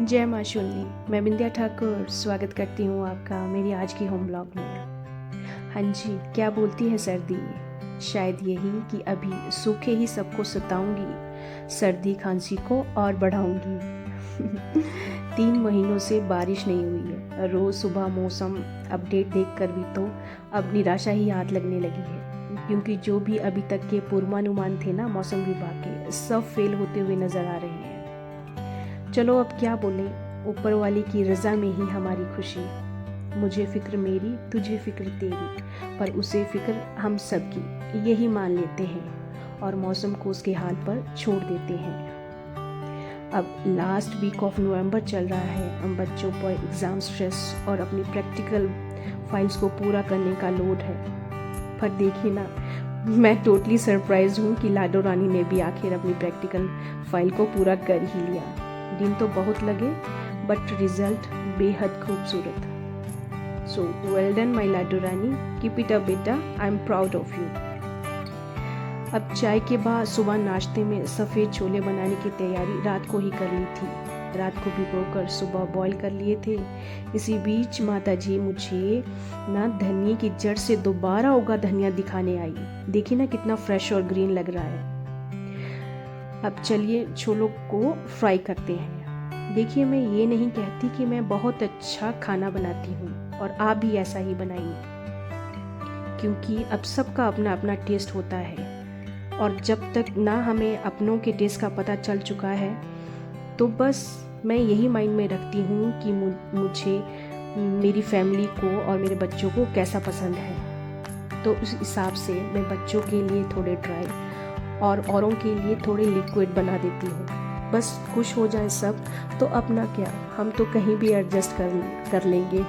जय माँ शूली। मैं बिंदिया ठाकुर स्वागत करती हूँ आपका मेरी आज की होम ब्लॉग में। हाँ जी, क्या बोलती है सर्दी? शायद यही कि अभी सूखे ही सबको सताऊंगी, सर्दी खांसी को और बढ़ाऊंगी। 3 महीनों से बारिश नहीं हुई है। रोज़ सुबह मौसम अपडेट देखकर भी तो अब निराशा ही हाथ लगने लगी है, क्योंकि जो भी अभी तक के पूर्वानुमान थे ना मौसम विभाग के, सब फेल होते हुए नज़र आ रहे हैं। चलो अब क्या बोलें, ऊपर वाले की रज़ा में ही हमारी खुशी। मुझे फिक्र मेरी, तुझे फिक्र तेरी, पर उसे फिक्र हम सब की, यही मान लेते हैं और मौसम को उसके हाल पर छोड़ देते हैं। अब लास्ट वीक ऑफ नवंबर चल रहा है। हम बच्चों पर एग्ज़ाम स्ट्रेस और अपनी प्रैक्टिकल फाइल्स को पूरा करने का लोड है। पर देखिए ना, मैं टोटली सरप्राइज हूँ कि लाडो रानी ने भी आखिर अपनी प्रैक्टिकल फाइल को पूरा कर ही लिया। दिन तो बहुत लगे बट रिजल्ट बेहद खूबसूरत। सो वेल डन माय लाडो रानी, कीप इट अप बेटा, I am proud of you. अब चाय के बाद सुबह नाश्ते में सफ़ेद छोले बनाने की तैयारी रात को ही कर ली थी। रात को भिगोकर सुबह बॉईल कर लिए थे। इसी बीच माता जी मुझे ना धनिया की जड़ से दोबारा उगा धनिया दिखाने आई। देखिए ना कितना फ्रेश और ग्रीन लग रहा है। अब चलिए छोलों को फ्राई करते हैं। देखिए, मैं ये नहीं कहती कि मैं बहुत अच्छा खाना बनाती हूँ और आप भी ऐसा ही बनाइए, क्योंकि अब सबका अपना अपना टेस्ट होता है और जब तक ना हमें अपनों के टेस्ट का पता चल चुका है तो बस मैं यही माइंड में रखती हूँ कि मुझे मेरी फैमिली को और मेरे बच्चों को कैसा पसंद है। तो उस हिसाब से मैं बच्चों के लिए थोड़े ड्राई और औरों के लिए थोड़े लिक्विड बना देती हूँ। बस खुश हो जाए सब तो अपना क्या, हम तो कहीं भी एडजस्ट कर लेंगे।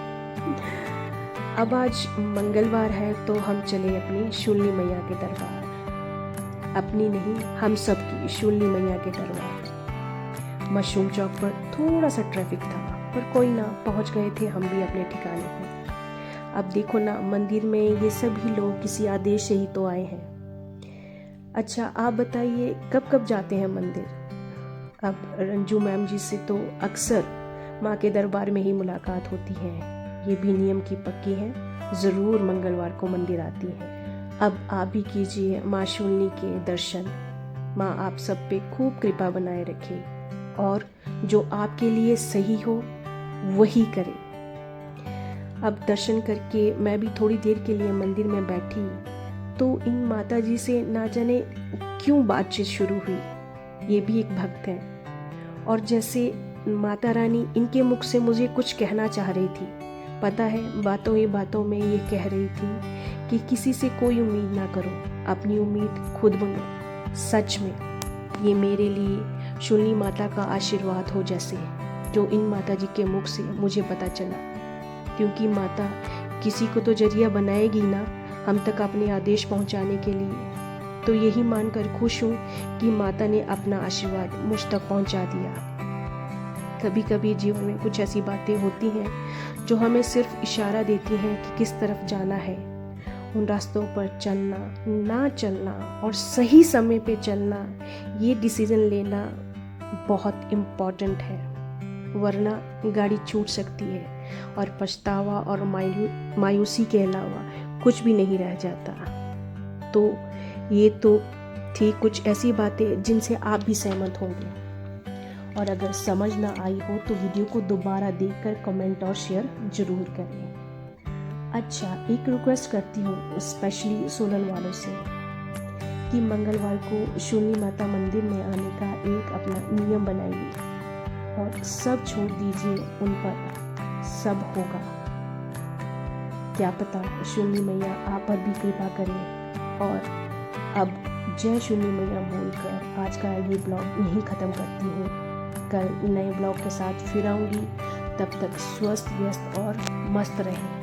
अब आज मंगलवार है तो हम चले अपनी शूलिनी मैया के दरबार। अपनी नहीं, हम सब की शूलिनी मैया के दरबार। मशरूम चौक पर थोड़ा सा ट्रैफिक था, पर कोई ना, पहुँच गए थे हम भी अपने ठिकाने पर। अब देखो ना, मंदिर में ये सभी लोग किसी आदेश से ही तो आए हैं। अच्छा, आप बताइए कब कब जाते हैं मंदिर? अब रंजू मैम जी से तो अक्सर माँ के दरबार में ही मुलाकात होती है। ये भी नियम की पक्की है, ज़रूर मंगलवार को मंदिर आती है। अब आप भी कीजिए माँ शूलिनी के दर्शन। माँ आप सब पे खूब कृपा बनाए रखे और जो आपके लिए सही हो वही करें। अब दर्शन करके मैं भी थोड़ी देर के लिए मंदिर में बैठी तो इन माता जी से ना जाने क्यों बातचीत शुरू हुई। ये भी एक भक्त हैं और जैसे माता रानी इनके मुख से मुझे कुछ कहना चाह रही थी। पता है, बातों ही बातों में ये कह रही थी कि किसी से कोई उम्मीद ना करो, अपनी उम्मीद खुद बनो। सच में ये मेरे लिए शूलिनी माता का आशीर्वाद हो जैसे, जो इन माता जी के मुख से मुझे पता चला, क्योंकि माता किसी को तो जरिया बनाएगी ना हम तक अपने आदेश पहुंचाने के लिए। तो यही मानकर खुश हूँ कि माता ने अपना आशीर्वाद मुझ तक पहुंचा दिया। कभी कभी जीवन में कुछ ऐसी बातें होती हैं जो हमें सिर्फ इशारा देती हैं कि किस तरफ जाना है। उन रास्तों पर चलना, ना चलना और सही समय पे चलना, ये डिसीजन लेना बहुत इम्पोर्टेंट है, वरना गाड़ी छूट सकती है और पछतावा और मायूसी के अलावा कुछ भी नहीं रह जाता। तो ये तो थी कुछ ऐसी बातें जिनसे आप भी सहमत होंगे, और अगर समझ ना आई हो तो वीडियो को दोबारा देखकर कमेंट और शेयर जरूर करें। अच्छा, एक रिक्वेस्ट करती हूँ स्पेशली सोलन वालों से कि मंगलवार को शूलिनी माता मंदिर में आने का एक अपना नियम बनाइए और सब छोड़ दीजिए, उन पर सब होगा। क्या पता शूलिनी मैया आप पर भी कृपा करें। और अब जय शूलिनी मैया बोलकर आज का ये ब्लॉग यहीं ख़त्म करती हूँ। कल नए ब्लॉग के साथ फिर आऊँगी, तब तक स्वस्थ व्यस्त और मस्त रहें।